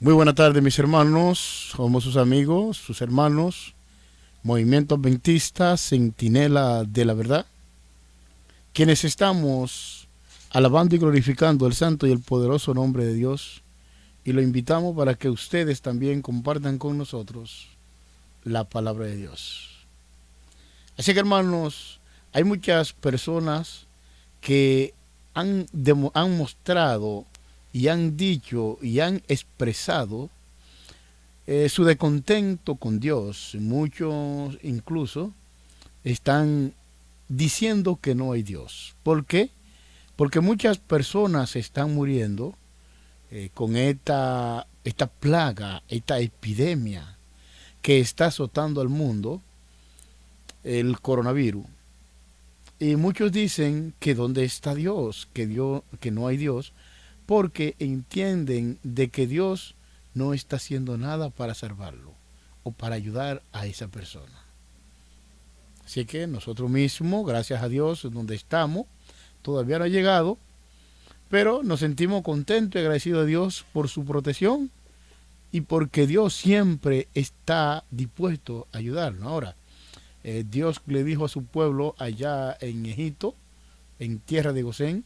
Muy buena tarde, mis hermanos. Somos sus amigos, sus hermanos, Movimiento Adventista, Centinela de la Verdad, quienes estamos alabando y glorificando el santo y el poderoso nombre de Dios. Y lo invitamos para que ustedes también compartan con nosotros la palabra de Dios. Así que, hermanos, hay muchas personas que han mostrado y han dicho y han expresado su descontento con Dios. Muchos incluso están diciendo que no hay Dios. ¿Por qué? Porque muchas personas están muriendo con esta plaga, esta epidemia que está azotando al mundo, el coronavirus. Y muchos dicen que dónde está Dios, que no hay Dios, porque entienden de que Dios no está haciendo nada para salvarlo o para ayudar a esa persona. Así que nosotros mismos, gracias a Dios, donde estamos, todavía no ha llegado, pero nos sentimos contentos y agradecidos a Dios por su protección y porque Dios siempre está dispuesto a ayudarnos. Ahora, Dios le dijo a su pueblo allá en Egipto, en tierra de Gosén,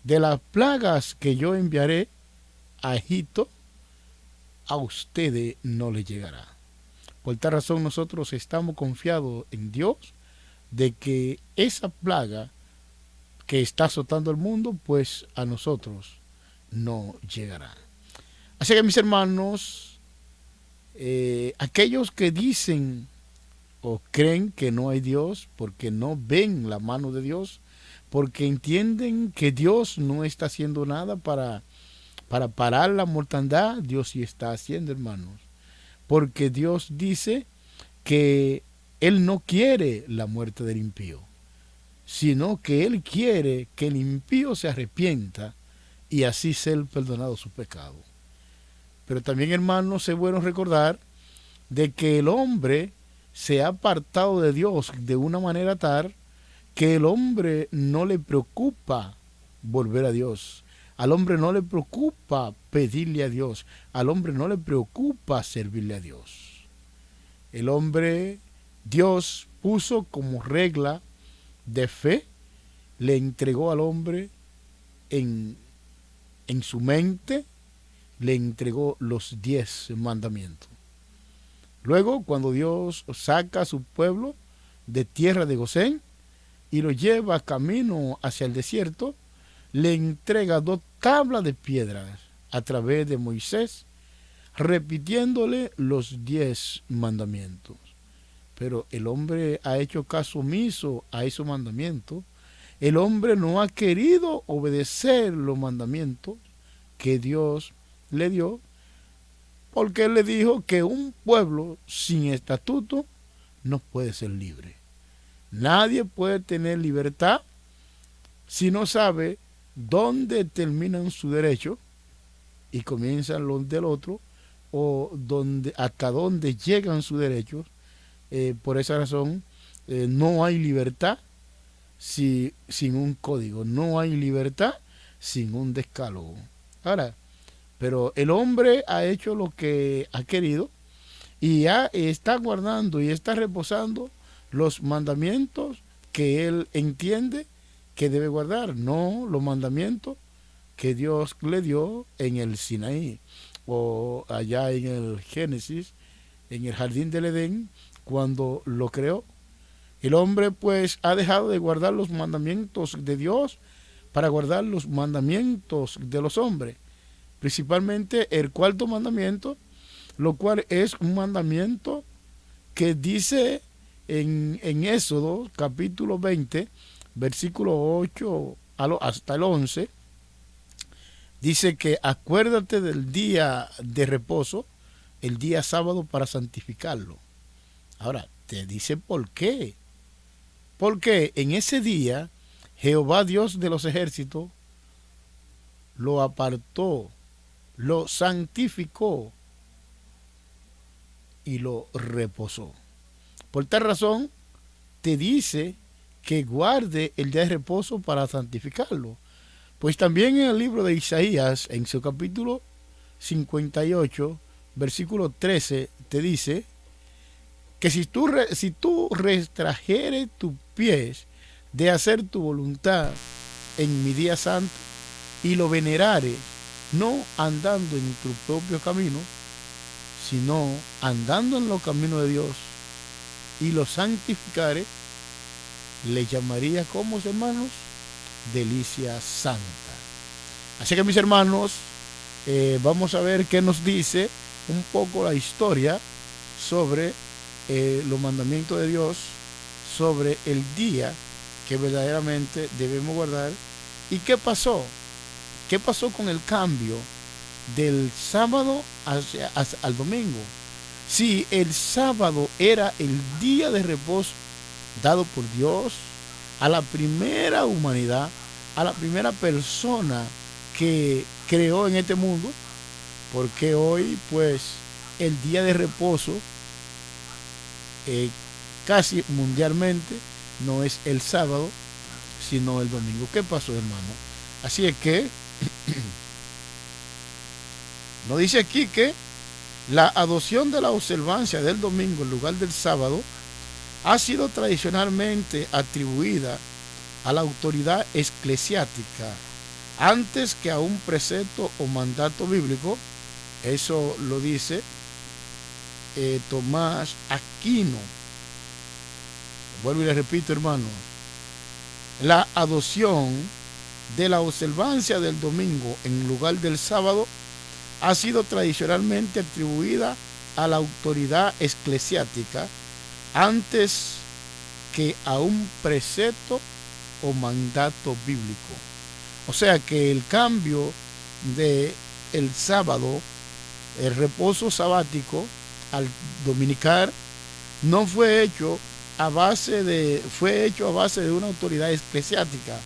de las plagas que yo enviaré a Egipto, a ustedes no les llegará. Por tal razón nosotros estamos confiados en Dios de que esa plaga que está azotando el mundo, pues a nosotros no llegará. Así que mis hermanos, aquellos que dicen o creen que no hay Dios porque no ven la mano de Dios, porque entienden que Dios no está haciendo nada para parar la mortandad, Dios sí está haciendo, hermanos. Porque Dios dice que Él no quiere la muerte del impío, sino que Él quiere que el impío se arrepienta y así ser perdonado su pecado. Pero también, hermanos, es bueno recordar de que el hombre se ha apartado de Dios de una manera tal que el hombre no le preocupa volver a Dios. Al hombre no le preocupa pedirle a Dios. Al hombre no le preocupa servirle a Dios. El hombre, Dios puso como regla de fe, le entregó al hombre en, en su mente, le entregó los 10 mandamientos. Luego, cuando Dios saca a su pueblo de tierra de Gosén y lo lleva camino hacia el desierto, le entrega 2 tablas de piedras a través de Moisés, repitiéndole los 10 mandamientos. Pero el hombre ha hecho caso omiso a esos mandamientos. El hombre no ha querido obedecer los mandamientos que Dios le dio, porque él le dijo que un pueblo sin estatuto no puede ser libre. Nadie puede tener libertad si no sabe dónde terminan sus derechos y comienzan los del otro, o hasta dónde llegan sus derechos. Por esa razón, no hay libertad sin un código, no hay libertad sin un decálogo. Ahora, pero el hombre ha hecho lo que ha querido y ya está guardando y está reposando los mandamientos que él entiende que debe guardar, no los mandamientos que Dios le dio en el Sinaí o allá en el Génesis, en el jardín del Edén, cuando lo creó. El hombre pues ha dejado de guardar los mandamientos de Dios para guardar los mandamientos de los hombres, principalmente el 4.º mandamiento, lo cual es un mandamiento que dice en Éxodo capítulo 20, versículo 8 hasta el 11, dice que acuérdate del día de reposo, el día sábado, para santificarlo. Ahora, te dice por qué. Porque en ese día Jehová Dios de los ejércitos lo apartó, lo santificó y lo reposó. Por tal razón, te dice que guarde el día de reposo para santificarlo. Pues también en el libro de Isaías, en su capítulo 58, versículo 13, te dice que si tú restrajeres tus pies de hacer tu voluntad en mi día santo y lo venerares, no andando en tu propio camino, sino andando en los caminos de Dios y lo santificares, le llamaría como hermanos delicia santa. Así que mis hermanos, vamos a ver qué nos dice un poco la historia sobre los mandamientos de Dios, sobre el día que verdaderamente debemos guardar. ¿Y qué pasó? ¿Qué pasó con el cambio del sábado al domingo? Si el sábado era el día de reposo dado por Dios a la primera humanidad, a la primera persona que creó en este mundo, porque hoy pues el día de reposo casi mundialmente no es el sábado sino el domingo? ¿Qué pasó, hermano? Así es que nos dice aquí que la adopción de la observancia del domingo en lugar del sábado ha sido tradicionalmente atribuida a la autoridad eclesiástica antes que a un precepto o mandato bíblico. Eso lo dice Tomás Aquino. Vuelvo y le repito, hermano, la adopción de la observancia del domingo en lugar del sábado ha sido tradicionalmente atribuida a la autoridad eclesiástica antes que a un precepto o mandato bíblico. O sea que el cambio de el sábado, el reposo sabático al dominical, no fue hecho fue hecho a base de una autoridad eclesiástica,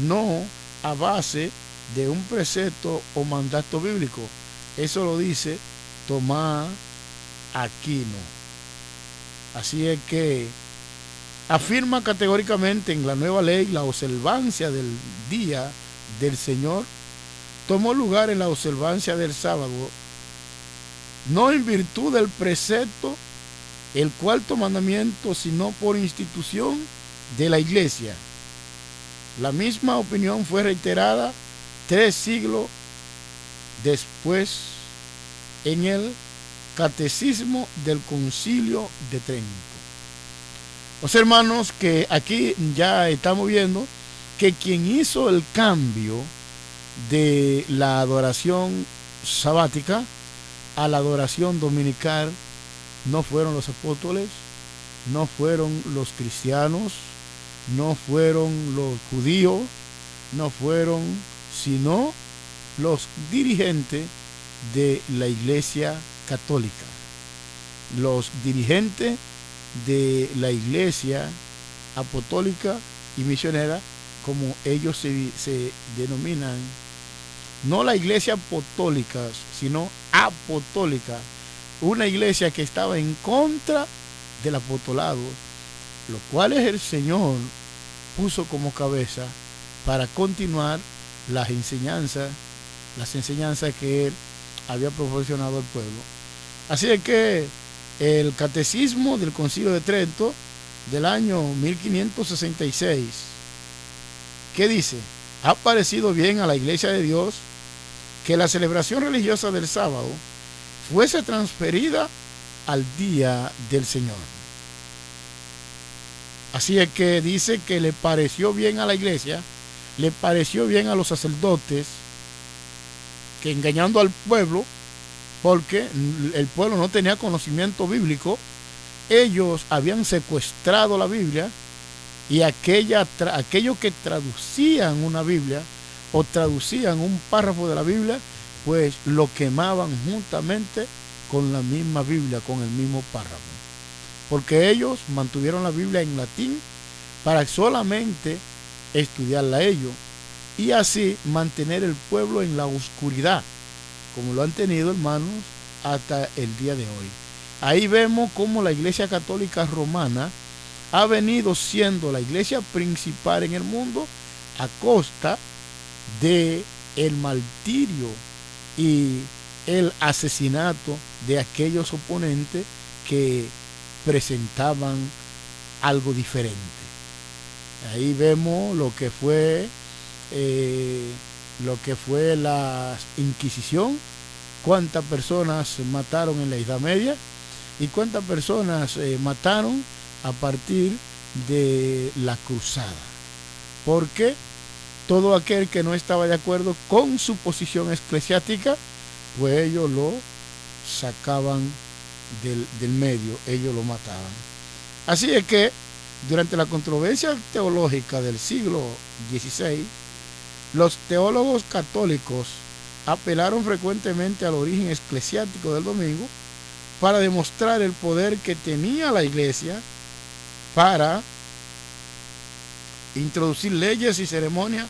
no a base de un precepto o mandato bíblico. Eso lo dice Tomás Aquino. Así es que afirma categóricamente en la nueva ley la observancia del día del Señor tomó lugar en la observancia del sábado, no en virtud del precepto, el cuarto mandamiento, sino por institución de la iglesia. La misma opinión fue reiterada 3 siglos después en el Catecismo del Concilio de Trento. Los hermanos, que aquí ya estamos viendo que quien hizo el cambio de la adoración sabática a la adoración dominical no fueron los apóstoles, no fueron los cristianos, no fueron los judíos, no fueron sino los dirigentes de la Iglesia Católica, los dirigentes de la Iglesia Apostólica y Misionera, como ellos se denominan, no la Iglesia Apostólica, sino apostólica, una iglesia que estaba en contra del apostolado, lo cual el Señor puso como cabeza para continuar las enseñanzas que Él había proporcionado al pueblo. Así es que el Catecismo del Concilio de Trento del año 1566, ¿qué dice? Ha parecido bien a la Iglesia de Dios que la celebración religiosa del sábado fuese transferida al día del Señor. Así es que dice que le pareció bien a la iglesia, le pareció bien a los sacerdotes, que engañando al pueblo, porque el pueblo no tenía conocimiento bíblico, ellos habían secuestrado la Biblia, y aquellos que traducían una Biblia o traducían un párrafo de la Biblia, pues lo quemaban juntamente con la misma Biblia, con el mismo párrafo, porque ellos mantuvieron la Biblia en latín para solamente estudiarla ellos y así mantener el pueblo en la oscuridad, como lo han tenido, hermanos, hasta el día de hoy. Ahí vemos cómo la Iglesia Católica Romana ha venido siendo la iglesia principal en el mundo a costa de el martirio y el asesinato de aquellos oponentes que presentaban algo diferente. Ahí vemos lo que fue la Inquisición, cuántas personas mataron en la Edad Media y cuántas personas mataron a partir de la Cruzada, porque todo aquel que no estaba de acuerdo con su posición eclesiástica, pues ellos lo sacaban del medio, ellos lo mataban. Así es que durante la controversia teológica del siglo XVI, los teólogos católicos apelaron frecuentemente al origen eclesiástico del domingo para demostrar el poder que tenía la Iglesia para introducir leyes y ceremonias.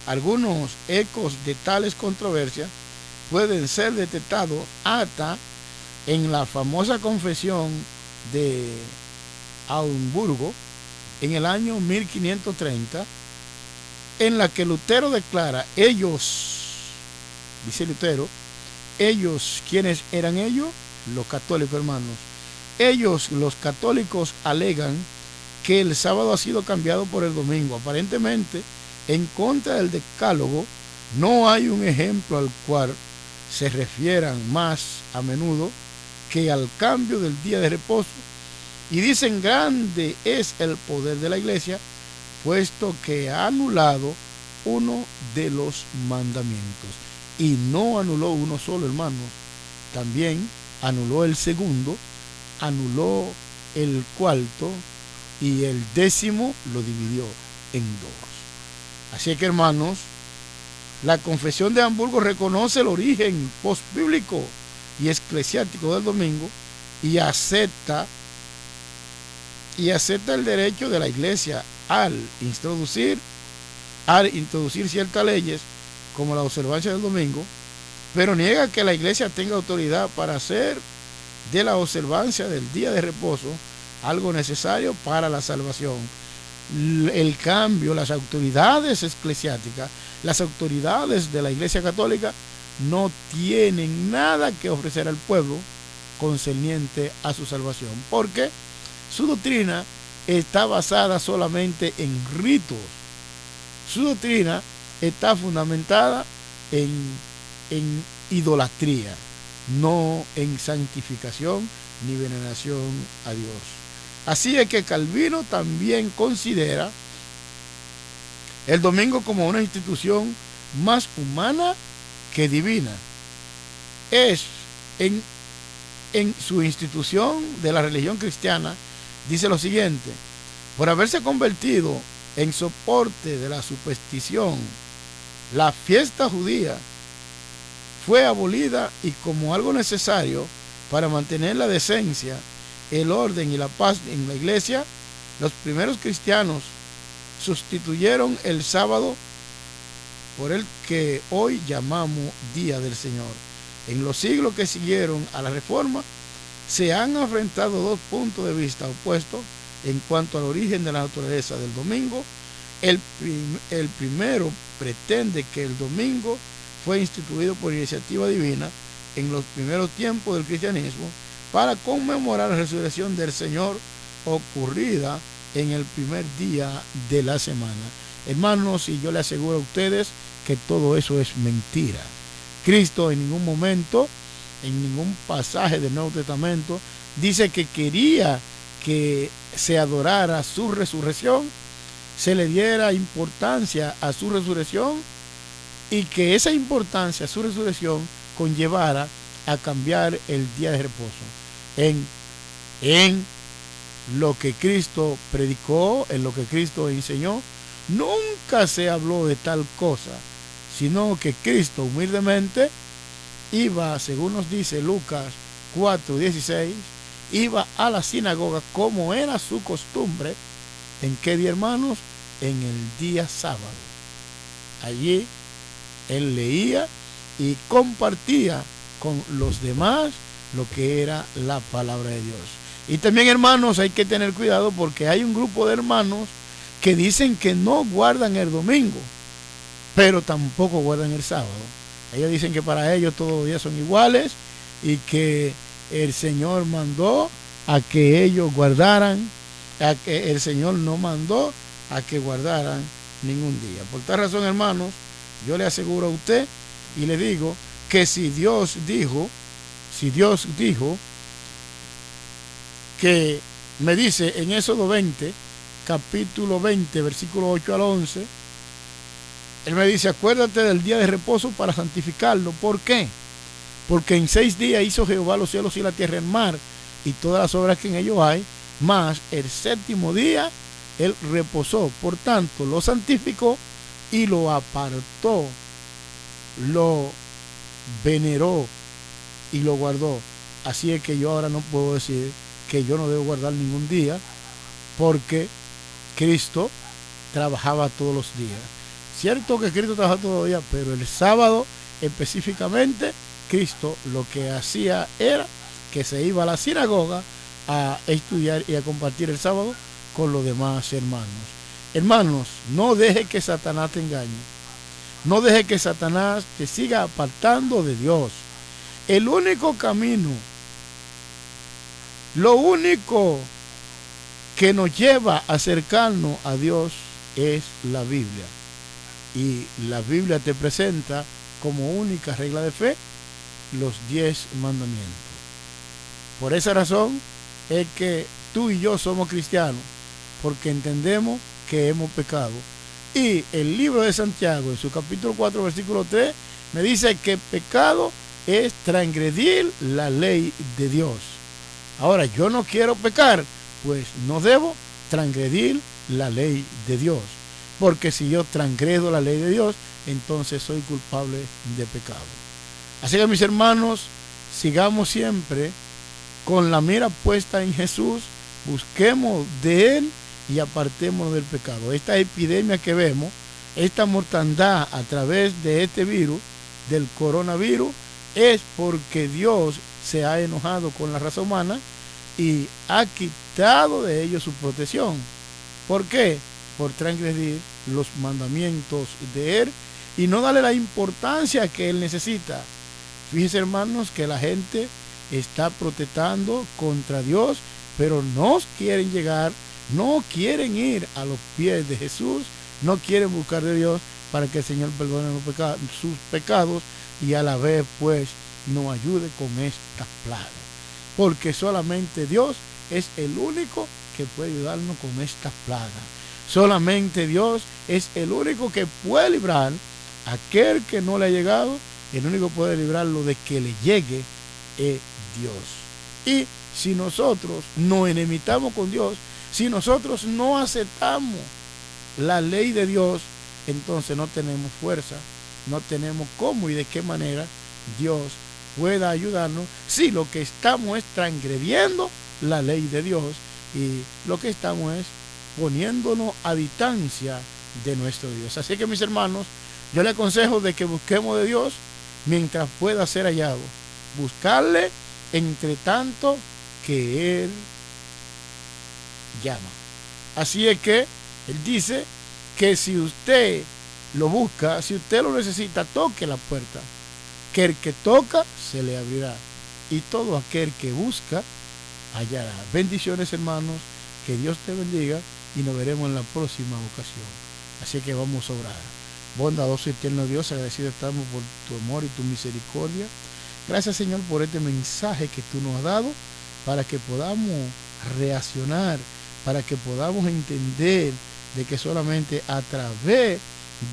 Algunos ecos de tales controversias pueden ser detectados hasta en la famosa confesión de Augsburgo en el año 1530, en la que Lutero declara, dice Lutero, ¿quiénes eran ellos? Los católicos, hermanos. Los católicos, alegan que el sábado ha sido cambiado por el domingo. Aparentemente, en contra del decálogo, no hay un ejemplo al cual se refieran más a menudo que al cambio del día de reposo. Y dicen, grande es el poder de la Iglesia, puesto que ha anulado uno de los mandamientos. Y no anuló uno solo, hermanos, también anuló el segundo, anuló el cuarto y el 10º lo dividió en 2. Así que, hermanos, la confesión de Hamburgo reconoce el origen postbíblico y eclesiástico del domingo y acepta el derecho de la Iglesia al introducir ciertas leyes como la observancia del domingo, pero niega que la Iglesia tenga autoridad para hacer de la observancia del día de reposo algo necesario para la salvación. El cambio, las autoridades eclesiásticas, las autoridades de la Iglesia Católica no tienen nada que ofrecer al pueblo concerniente a su salvación, porque su doctrina está basada solamente en ritos. Su doctrina está fundamentada en idolatría, no en santificación ni veneración a Dios. Así es que Calvino también considera el domingo como una institución más humana que divina. Es en su institución de la religión cristiana, dice lo siguiente: por haberse convertido en soporte de la superstición, la fiesta judía fue abolida y como algo necesario para mantener la decencia, el orden y la paz en la iglesia, los primeros cristianos sustituyeron el sábado por el que hoy llamamos Día del Señor. En los siglos que siguieron a la Reforma se han enfrentado dos puntos de vista opuestos en cuanto al origen de la naturaleza del domingo. El primero pretende que el domingo fue instituido por iniciativa divina en los primeros tiempos del cristianismo para conmemorar la resurrección del Señor ocurrida en el primer día de la semana. Hermanos, y yo le aseguro a ustedes que todo eso es mentira. Cristo en ningún momento, en ningún pasaje del Nuevo Testamento, dice que quería que se adorara su resurrección, se le diera importancia a su resurrección y que esa importancia a su resurrección conllevara a cambiar el día de reposo. En lo que Cristo predicó, en lo que Cristo enseñó, nunca se habló de tal cosa, sino que Cristo humildemente iba, según nos dice Lucas 4:16, iba a la sinagoga como era su costumbre. ¿En qué día, hermanos? En el día sábado. Allí él leía y compartía con los demás lo que era la palabra de Dios. Y también, hermanos, hay que tener cuidado porque hay un grupo de hermanos que dicen que no guardan el domingo, pero tampoco guardan el sábado. Ellos dicen que para ellos todos los días son iguales y que el Señor mandó a que ellos guardaran, a que el Señor no mandó a que guardaran ningún día. Por tal razón, hermanos, yo le aseguro a usted y le digo que si Dios dijo que me dice en Éxodo 20, capítulo 20, versículo 8 al 11, Él me dice, acuérdate del día de reposo para santificarlo. ¿Por qué? Porque en 6 días hizo Jehová los cielos y la tierra y el mar y todas las obras que en ellos hay, mas el 7º día Él reposó. Por tanto, lo santificó y lo apartó, lo veneró y lo guardó. Así es que yo ahora no puedo decir que yo no debo guardar ningún día, porque Cristo trabajaba todos los días. Cierto que Cristo trabajaba todos los días, pero el sábado específicamente Cristo lo que hacía era que se iba a la sinagoga a estudiar y a compartir el sábado con los demás hermanos. Hermanos, no deje que Satanás te engañe. No deje que Satanás te siga apartando de Dios. El único camino, lo único que nos lleva a acercarnos a Dios es la Biblia. Y la Biblia te presenta como única regla de fe los 10 mandamientos. Por esa razón es que tú y yo somos cristianos, porque entendemos que hemos pecado. Y el libro de Santiago, en su capítulo 4, versículo 3, me dice que pecado es transgredir la ley de Dios. Ahora, yo no quiero pecar, pues no debo transgredir la ley de Dios. Porque si yo transgredo la ley de Dios, entonces soy culpable de pecado. Así que, mis hermanos, sigamos siempre con la mira puesta en Jesús, busquemos de Él y apartémonos del pecado. Esta epidemia que vemos, esta mortandad a través de este virus, del coronavirus, es porque Dios se ha enojado con la raza humana y ha quitado de ellos su protección. ¿Por qué? Por transgredir los mandamientos de Él y no darle la importancia que Él necesita. Fíjense, hermanos, que la gente está protestando contra Dios, pero no quieren llegar, no quieren ir a los pies de Jesús, no quieren buscar de Dios para que el Señor perdone sus pecados y a la vez pues nos ayude con estas plagas. Porque solamente Dios es el único que puede ayudarnos con estas plagas. Solamente Dios es el único que puede librar a aquel que no le ha llegado. El único que puede librarlo de que le llegue es Dios. Y si nosotros nos enemitamos con Dios, si nosotros no aceptamos la ley de Dios, entonces no tenemos fuerza, no tenemos cómo y de qué manera Dios pueda ayudarnos si lo que estamos es transgrediendo la ley de Dios y lo que estamos es poniéndonos a distancia de nuestro Dios. Así que, mis hermanos, yo les aconsejo de que busquemos de Dios mientras pueda ser hallado. Buscarle entre tanto que Él llama. Así es que Él dice que si usted lo busca, si usted lo necesita, toque la puerta. Que el que toca se le abrirá. Y todo aquel que busca hallará. Bendiciones, hermanos. Que Dios te bendiga y nos veremos en la próxima ocasión. Así que vamos a orar. Bondadoso y eterno Dios, agradecido estamos por tu amor y tu misericordia. Gracias, Señor, por este mensaje que tú nos has dado para que podamos reaccionar, para que podamos entender de que solamente a través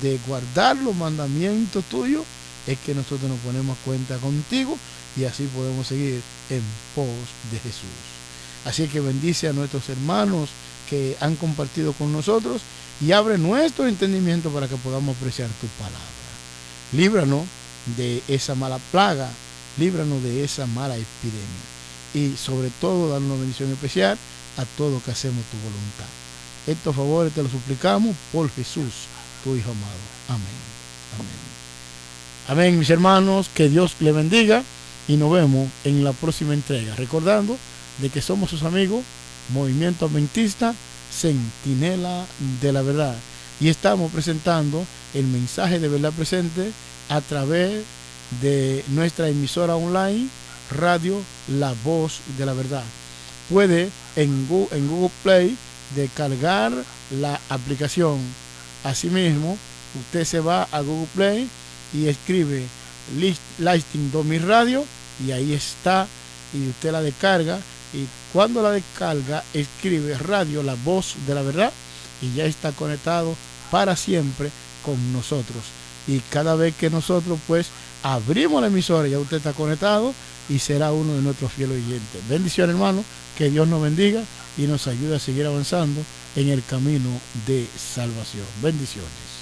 de guardar los mandamientos tuyos es que nosotros nos ponemos a cuenta contigo y así podemos seguir en pos de Jesús. Así que bendice a nuestros hermanos que han compartido con nosotros y abre nuestro entendimiento para que podamos apreciar tu palabra. Líbranos de esa mala plaga, líbranos de esa mala epidemia y sobre todo dar una bendición especial a todos que hacemos tu voluntad. Estos favores te los suplicamos por Jesús, tu Hijo amado. Amén. Amén. Amén, mis hermanos, que Dios le bendiga y nos vemos en la próxima entrega. Recordando de que somos sus amigos, Movimiento Adventista, Centinela de la Verdad. Y estamos presentando el mensaje de verdad presente a través de nuestra emisora online, Radio La Voz de la Verdad. Puede en Google Play descargar la aplicación. Asimismo, usted se va a Google Play y escribe Listing 2000 Radio y ahí está, y usted la descarga, y cuando la descarga escribe Radio La Voz de la Verdad y ya está conectado para siempre con nosotros. Y cada vez que nosotros pues abrimos la emisora, ya usted está conectado y será uno de nuestros fieles oyentes. Bendiciones, hermano, que Dios nos bendiga y nos ayude a seguir avanzando en el camino de salvación. Bendiciones.